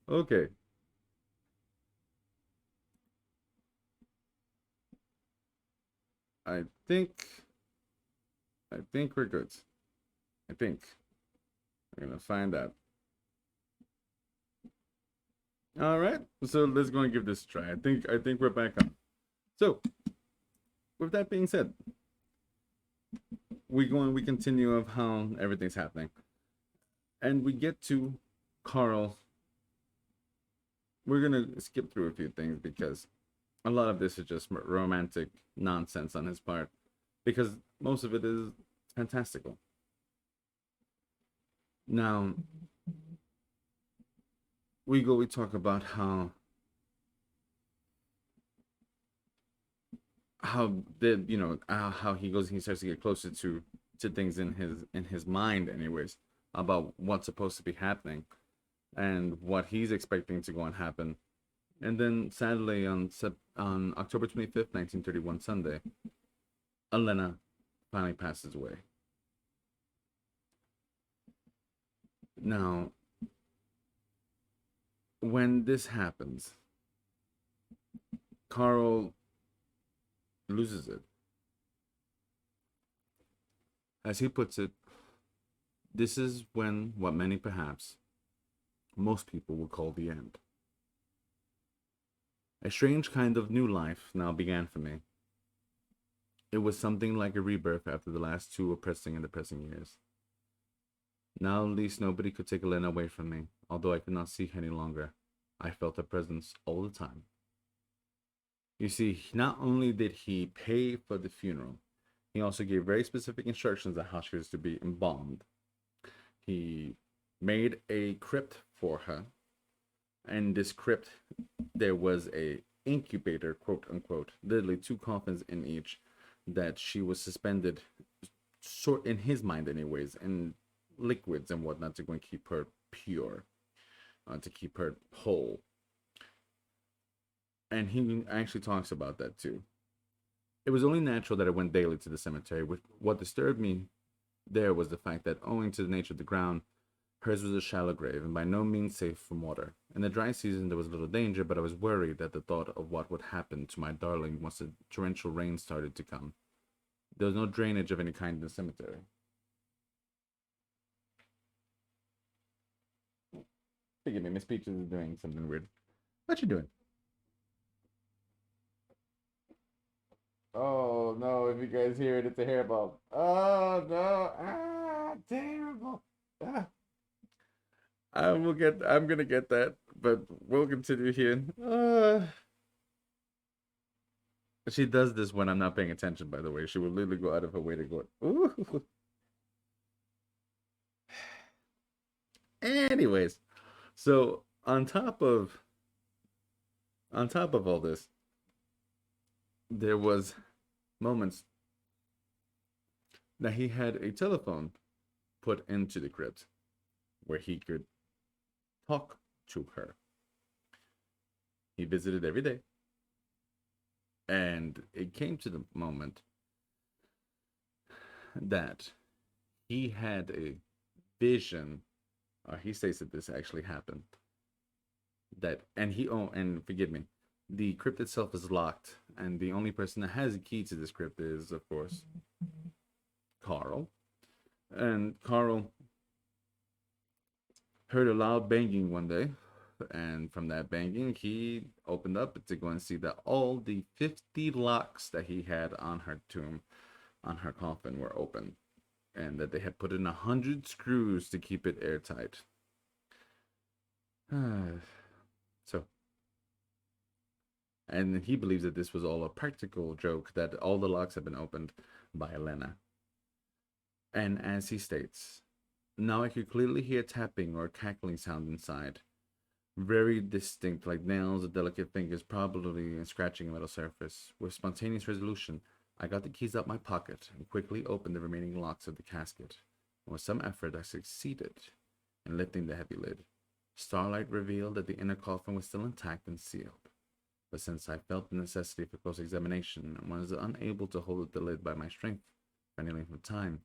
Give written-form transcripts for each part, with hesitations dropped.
Okay. I think I think we're good. I think we're gonna find out. All right. So let's go and give this a try. I think we're back on. So with that being said, we continue of how everything's happening, and we get to Carl. We're gonna skip through a few things because a lot of this is just romantic nonsense on his part, because most of it is fantastical. Now we talk about how the how he starts to get closer to things in his mind anyways, about what's supposed to be happening and what he's expecting to go and happen. And then sadly on October 25th, 1931, Sunday, Elena finally passes away. Now, when this happens, Carl loses it. As he puts it, this is when what many, perhaps most people, would call the end. A strange kind of new life now began for me. It was something like a rebirth after the last two oppressing and depressing years. Now at least nobody could take Elena away from me, although I could not see her any longer. I felt her presence all the time. You see, not only did he pay for the funeral, he also gave very specific instructions on how she was to be embalmed. He made a crypt for her, and this crypt, there was a incubator, quote unquote, literally two coffins in each, that she was suspended, sort in his mind anyways, in liquids and whatnot to go and keep her pure, to keep her whole. And he actually talks about that too. It was only natural that I went daily to the cemetery. What disturbed me there was the fact that, owing to the nature of the ground, hers was a shallow grave and by no means safe from water. In the dry season, there was little danger, but I was worried at the thought of what would happen to my darling once the torrential rain started to come. There was no drainage of any kind in the cemetery. Forgive me, my speech is doing something weird. What you doing? Oh no, if you guys hear it, it's a hairball. Oh no, terrible. Ah. I'm gonna get that, but we'll continue here. She does this when I'm not paying attention, by the way. She will literally go out of her way to go. Ooh. Anyways, so on top of all this, there was moments that he had a telephone put into the crypt where he could talk to her. He visited every day, and it came to the moment that he had a vision. He states that this actually happened. That and he oh and forgive me, the crypt itself is locked, and the only person that has a key to this crypt is, of course, Carl. And Carl heard a loud banging one day, and from that banging, he opened up to go and see that all the 50 locks that he had on her tomb, on her coffin, were open, and that they had put in 100 screws to keep it airtight. So, and he believes that this was all a practical joke, that all the locks have been opened by Elena. And as he states, now I could clearly hear tapping or cackling sound inside, very distinct, like nails or delicate fingers probably scratching a metal surface. With spontaneous resolution, I got the keys out my pocket and quickly opened the remaining locks of the casket. And with some effort, I succeeded in lifting the heavy lid. Starlight revealed that the inner coffin was still intact and sealed. But since I felt the necessity for close examination and was unable to hold the lid by my strength for any length of time,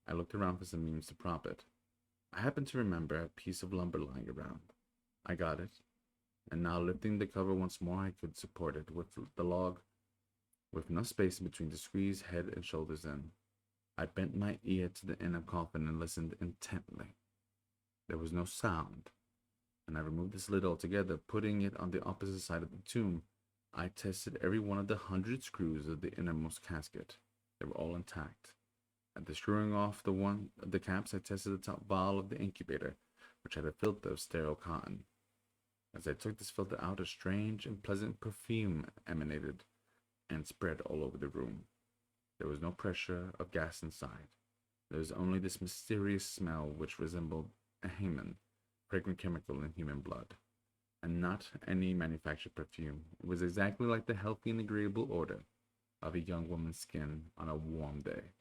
I looked around for some means to prop it. I happened to remember a piece of lumber lying around. I got it and now lifting the cover once more, I could support it with the log, with enough space between to squeeze head and shoulders in. I bent my ear to the inner coffin and listened intently. There was no sound, and I removed this lid altogether, putting it on the opposite side of the tomb. I tested every one of the 100 screws of the innermost casket. They were all intact. After screwing off the caps, I tested the top valve of the incubator, which had a filter of sterile cotton. As I took this filter out, a strange and pleasant perfume emanated and spread all over the room. There was no pressure of gas inside. There was only this mysterious smell which resembled a hymen, fragrant chemical in human blood, and not any manufactured perfume. It was exactly like the healthy and agreeable odor of a young woman's skin on a warm day.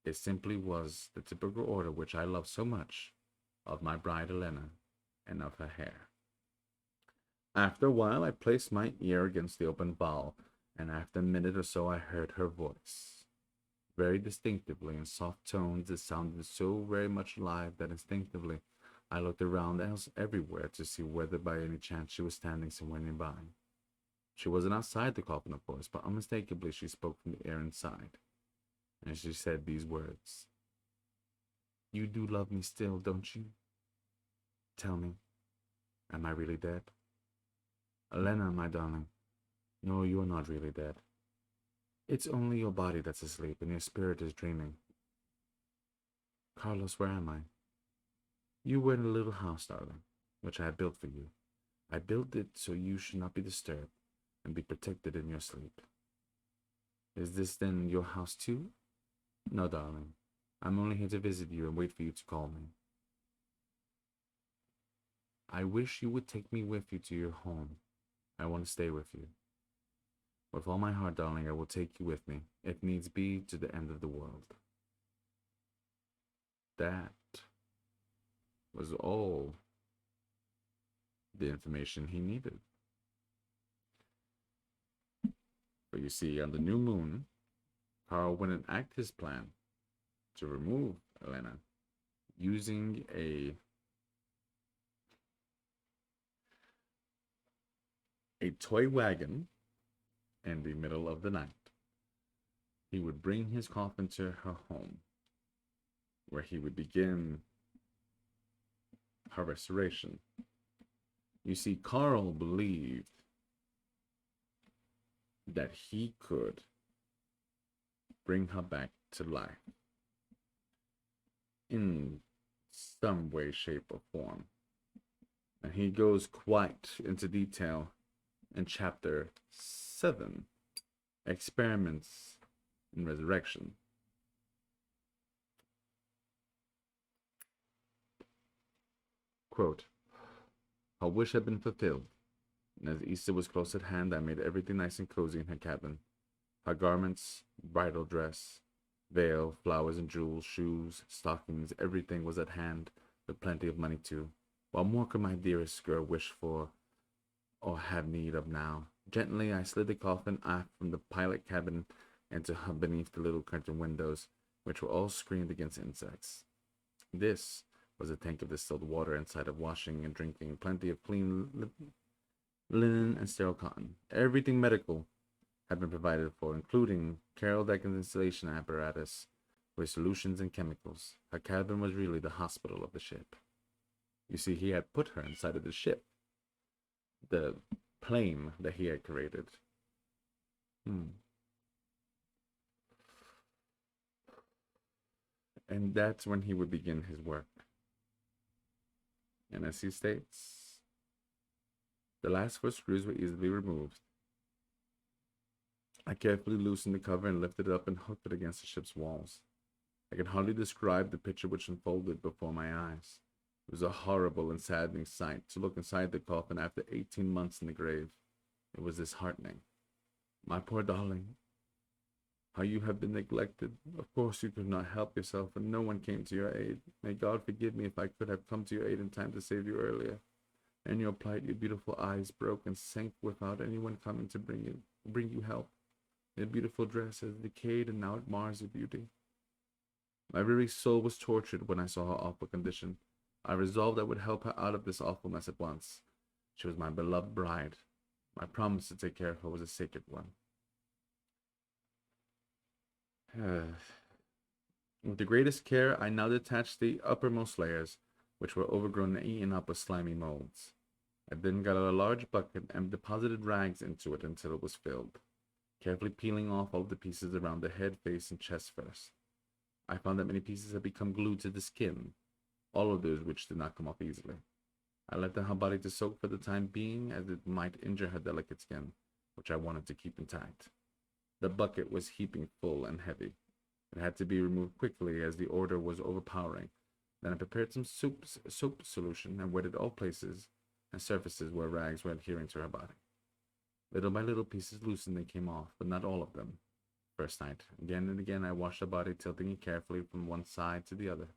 It simply was the typical odor which I loved so much of my bride Elena and of her hair. After a while, I placed my ear against the open valve, and after a minute or so, I heard her voice. Very distinctively in soft tones, it sounded so very much alive that instinctively I looked around everywhere to see whether by any chance she was standing somewhere nearby. She wasn't outside the coffin, of course, but unmistakably she spoke from the air inside, and she said these words: "You do love me still, don't you? Tell me, am I really dead? Elena, my darling, no, you are not really dead. It's only your body that's asleep and your spirit is dreaming. Carlos, where am I? You were in a little house, darling, which I had built for you. I built it so you should not be disturbed and be protected in your sleep. Is this then your house too? No, darling. I'm only here to visit you and wait for you to call me. I wish you would take me with you to your home. I want to stay with you. With all my heart, darling, I will take you with me, if needs be, to the end of the world." That was all the information he needed. But you see, on the new moon, Carl went and acted his plan to remove Elena using a toy wagon in the middle of the night. He would bring his coffin to her home, where he would begin her restoration. You see, Carl believed that he could bring her back to life in some way, shape, or form. And he goes quite into detail in chapter 7, Experiments in Resurrection. Quote, "Her wish had been fulfilled, and as Easter was close at hand, I made everything nice and cozy in her cabin. Her garments, bridal dress, veil, flowers and jewels, shoes, stockings, everything was at hand, with plenty of money too. What more could my dearest girl wish for or have need of now? Gently I slid the coffin aft from the pilot cabin into her beneath the little curtained windows, which were all screened against insects. This was a tank of distilled water inside of washing and drinking, plenty of clean linen and sterile cotton. Everything medical had been provided for, including Carol Deacon's installation apparatus with solutions and chemicals. Her cabin was really the hospital of the ship. You see, he had put her inside of the ship, the plane that he had created. And that's when he would begin his work. And as he states, the last 4 screws were easily removed. I carefully loosened the cover and lifted it up and hooked it against the ship's walls. I can hardly describe the picture which unfolded before my eyes. It was a horrible and saddening sight to look inside the coffin after 18 months in the grave. It was disheartening. My poor darling, how you have been neglected. Of course you could not help yourself, and no one came to your aid. May God forgive me if I could have come to your aid in time to save you earlier. In your plight, your beautiful eyes broke and sank without anyone coming to bring you help. Your beautiful dress has decayed, and now it mars your beauty. My very soul was tortured when I saw her awful condition. I resolved I would help her out of this awful mess at once. She was my beloved bride. My promise to take care of her was a sacred one. With the greatest care, I now detached the uppermost layers, which were overgrown and eaten up with slimy molds. I then got out a large bucket and deposited rags into it until it was filled, carefully peeling off all the pieces around the head, face, and chest first. I found that many pieces had become glued to the skin, all of those which did not come off easily. I let her body to soak for the time being, as it might injure her delicate skin, which I wanted to keep intact. The bucket was heaping full and heavy. It had to be removed quickly, as the odor was overpowering. Then I prepared some soap solution and wetted all places and surfaces where rags were adhering to her body. Little by little, pieces loosened and came off, but not all of them. First night, again and again, I washed the body, tilting it carefully from one side to the other,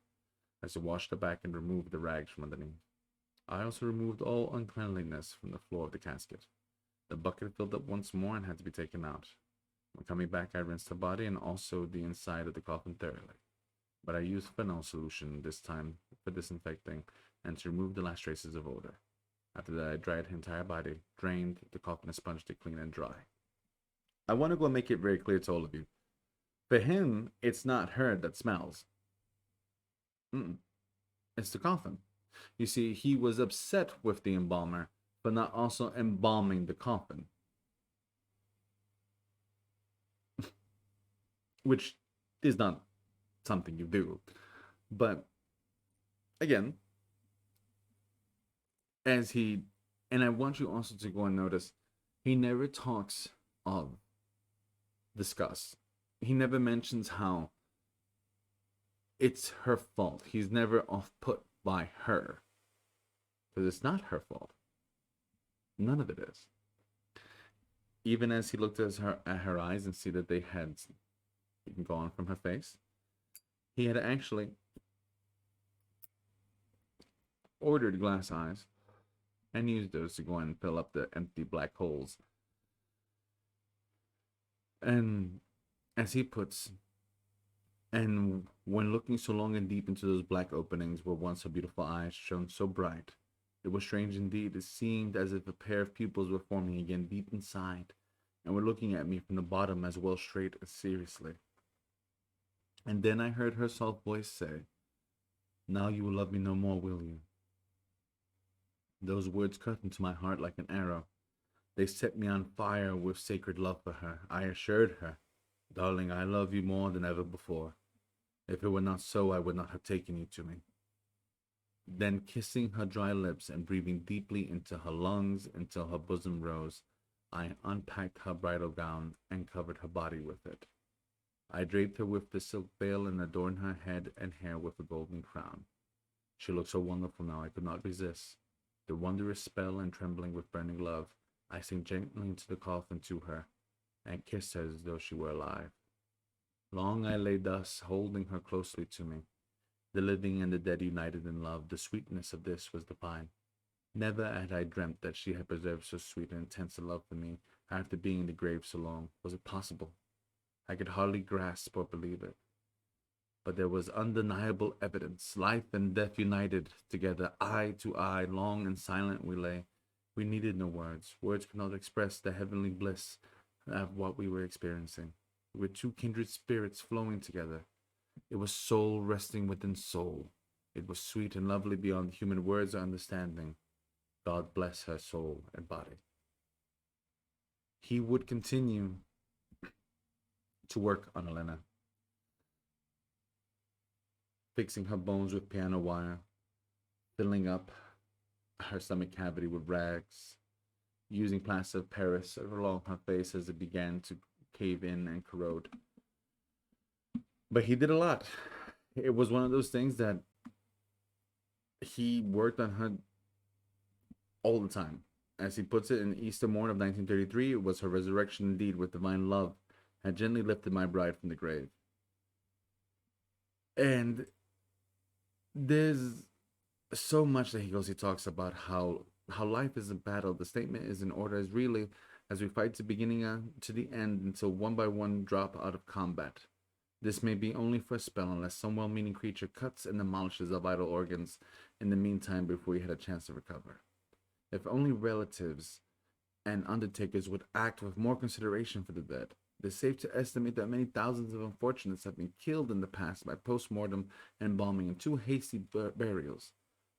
as I washed the back and removed the rags from underneath. I also removed all uncleanliness from the floor of the casket. The bucket filled up once more and had to be taken out. When coming back, I rinsed the body and also the inside of the coffin thoroughly. But I used phenol solution this time for disinfecting and to remove the last traces of odor. After that, I dried her entire body, drained the coffin, and sponged it clean and dry. I want to go and make it very clear to all of you. For him, it's not her that smells. It's the coffin. You see, he was upset with the embalmer for not also embalming the coffin. Which is not something you do. But, again, and I want you also to go and notice, he never talks of disgust. He never mentions how it's her fault. He's never off put by her. Because it's not her fault. None of it is. Even as he looked at her eyes and see that they had gone from her face, he had actually ordered glass eyes and used those to go and fill up the empty black holes. And as he puts, and when looking so long and deep into those black openings where once her beautiful eyes shone so bright, it was strange indeed. It seemed as if a pair of pupils were forming again deep inside, and were looking at me from the bottom as well, straight and seriously. And then I heard her soft voice say, "Now you will love me no more, will you?" Those words cut into my heart like an arrow. They set me on fire with sacred love for her. I assured her, "Darling, I love you more than ever before. If it were not so, I would not have taken you to me." Then, kissing her dry lips and breathing deeply into her lungs until her bosom rose, I unpacked her bridal gown and covered her body with it. I draped her with the silk veil and adorned her head and hair with a golden crown. She looked so wonderful now I could not resist. The wondrous spell, and trembling with burning love, I sank gently into the coffin to her and kissed her as though she were alive. Long I lay thus, holding her closely to me. The living and the dead united in love. The sweetness of this was divine. Never had I dreamt that she had preserved so sweet and intense a love for me after being in the grave so long. Was it possible? I could hardly grasp or believe it. But there was undeniable evidence. Life and death united together, eye to eye. Long and silent we lay. We needed no words. Words could not express the heavenly bliss of what we were experiencing. We were two kindred spirits flowing together. It was soul resting within soul. It was sweet and lovely beyond human words or understanding. God bless her soul and body. He would continue to work on Elena, fixing her bones with piano wire, filling up her stomach cavity with rags, using plaster of Paris along her face as it began to cave in and corrode. But he did a lot. It was one of those things that he worked on her all the time. As he puts it, in Easter morn of 1933, it was her resurrection indeed, with divine love had gently lifted my bride from the grave. And there's so much that he talks about how life is a battle. The statement is in order as really as we fight to beginning to the end until one by one drop out of combat. This may be only for a spell unless some well-meaning creature cuts and demolishes our vital organs in the meantime before we had a chance to recover. If only relatives and undertakers would act with more consideration for the dead. It is safe to estimate that many thousands of unfortunates have been killed in the past by post-mortem embalming and too hasty burials.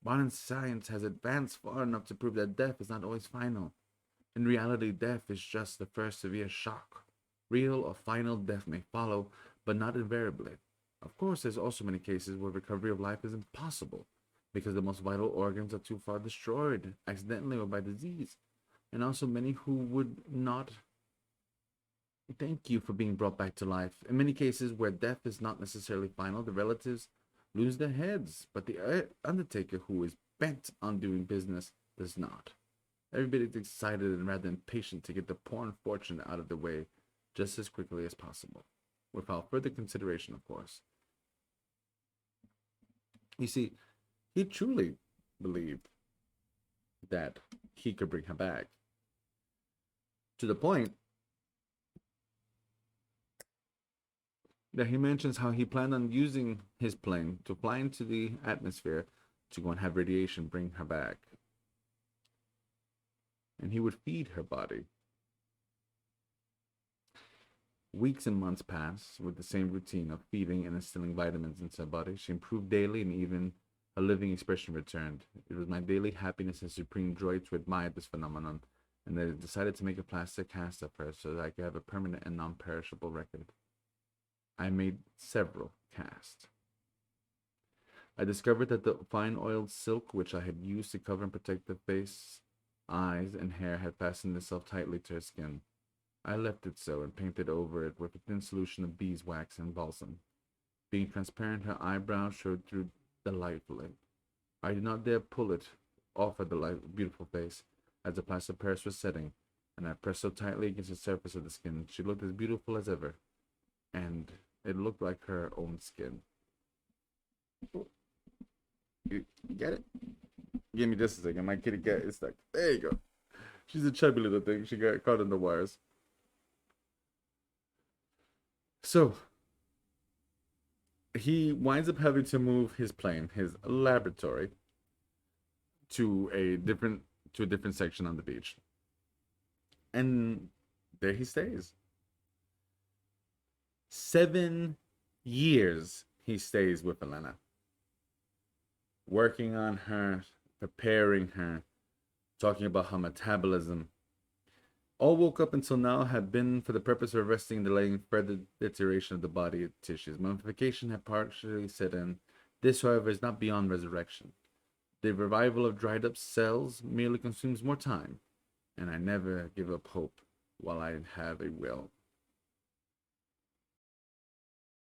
Modern science has advanced far enough to prove that death is not always final. In reality, death is just the first severe shock. Real or final death may follow, but not invariably. Of course, there's also many cases where recovery of life is impossible because the most vital organs are too far destroyed, accidentally or by disease, and also many who would not thank you for being brought back to life. In many cases where death is not necessarily final, the relatives lose their heads, but the undertaker, who is bent on doing business, does not. Everybody's excited and rather impatient to get the poor unfortunate out of the way just as quickly as possible, without further consideration, of course. You see, he truly believed that he could bring her back, to the point that he mentions how he planned on using his plane to fly into the atmosphere to go and have radiation bring her back. And he would feed her body. Weeks and months passed with the same routine of feeding and instilling vitamins into her body. She improved daily, and even a living expression returned. It was my daily happiness and supreme joy to admire this phenomenon, and I decided to make a plaster cast of her so that I could have a permanent and non-perishable record. I made several casts. I discovered that the fine oiled silk which I had used to cover and protect the face, eyes, and hair had fastened itself tightly to her skin. I left it so and painted over it with a thin solution of beeswax and balsam. Being transparent, her eyebrows showed through delightfully. I did not dare pull it off at the beautiful face, as the plaster of Paris was setting, and I pressed so tightly against the surface of the skin. She looked as beautiful as ever, and it looked like her own skin. You get it? Give me just a second. My kitty cat is stuck. There you go. She's a chubby little thing. She got caught in the wires. So, he winds up having to move his plane, his laboratory, to a different section on the beach. And there he stays. 7 years he stays with Elena, working on her, preparing her, talking about her metabolism. All woke up until now had been for the purpose of arresting and delaying further deterioration of the body tissues. Mummification had partially set in. This, however, is not beyond resurrection. The revival of dried up cells merely consumes more time, and I never give up hope while I have a will.